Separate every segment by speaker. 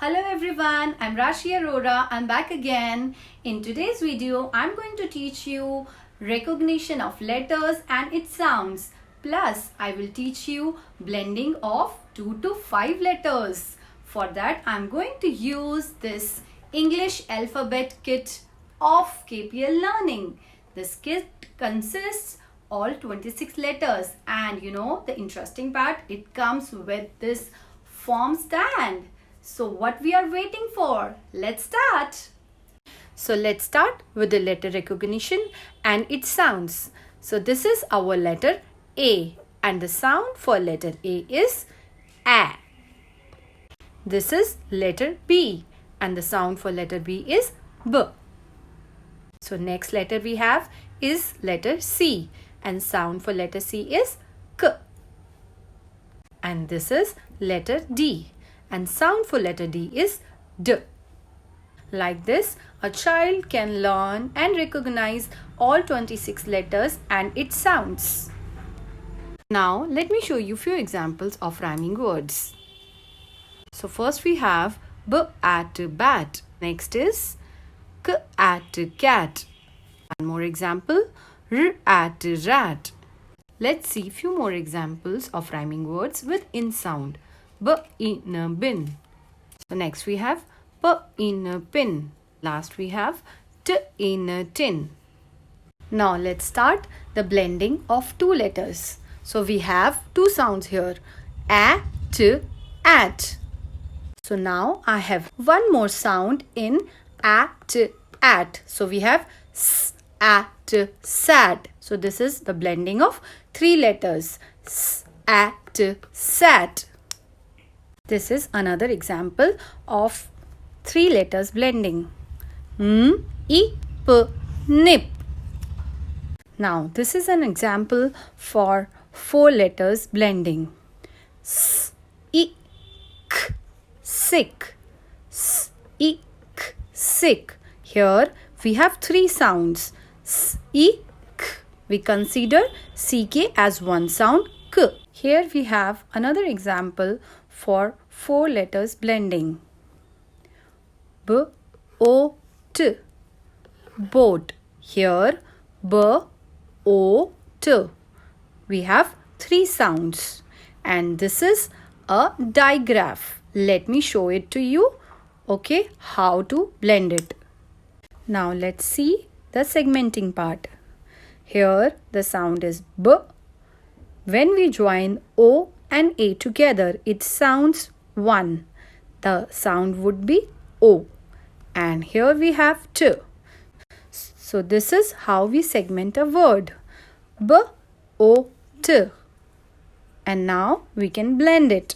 Speaker 1: Hello everyone, I'm Rashi Arora. I'm back again. In today's video, I'm going to teach you recognition of letters and its sounds. Plus, I will teach you blending of 2 to 5 letters. For that, I'm going to use this English alphabet kit of KPL Learning. This kit consists all 26 letters, and you know the interesting part, it comes with this form stand. So what we are waiting for? Let's start. So let's start with the letter recognition and its sounds. So this is our letter A, and the sound for letter A is A. This is letter B, and the sound for letter B is B. So next letter we have is letter C, and sound for letter C is K. And this is letter D, and sound for letter D is D. Like this, a child can learn and recognize all 26 letters and its sounds. Now, let me show you few examples of rhyming words. So first we have B at bat. Next is K at cat. One more example, R at rat. Let's see few more examples of rhyming words with in sound. B in a bin. So next we have P in a pin. Last we have T in a tin. Now let's start the blending of two letters. So we have two sounds here, A, T, at. So now I have one more sound in A, T, at. So we have S, at, sat. So this is the blending of three letters, S, at, sat. This is another example of three letters blending. N, E, P, nip. Now this is an example for four letters blending. S, I, K, sick. S, I, K, sick. Here we have three sounds. S, I, K. We consider CK as one sound, K. Here we have another example for four letters blending. B, O, T, boat. Here B, O, T. We have three sounds, and this is a digraph. Let me show it to you, okay, how to blend it. Now let's see the segmenting part. Here the sound is B. When we join O and A together, it sounds one. The sound would be O. And here we have T. So this is how we segment a word. B, O, T. And now we can blend it.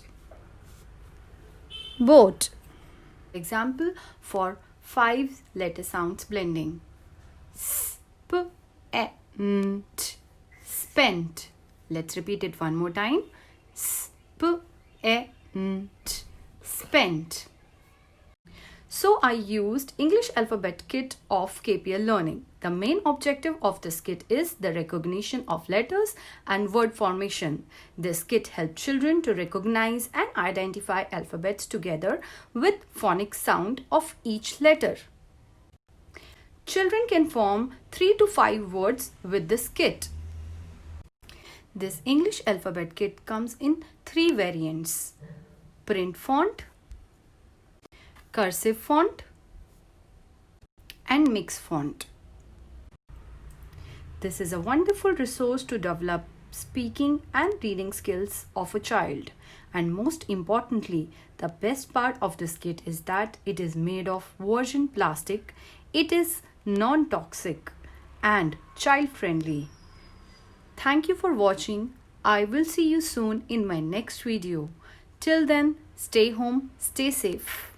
Speaker 1: Boat. Example for 5 letter sounds blending. Sp, e, n, t. Spent. Let's repeat it one more time. Spent. Spent. So I used English alphabet kit of KPL Learning. The main objective of this kit is the recognition of letters and word formation. This kit helps children to recognize and identify alphabets together with phonic sound of each letter. Children can form 3 to 5 words with this kit. This English alphabet kit comes in 3 variants: print font, cursive font, and mix font. This is a wonderful resource to develop speaking and reading skills of a child. And most importantly, the best part of this kit is that it is made of virgin plastic. It is non-toxic and child-friendly. Thank you for watching. I will see you soon in my next video. Till then, stay home, stay safe.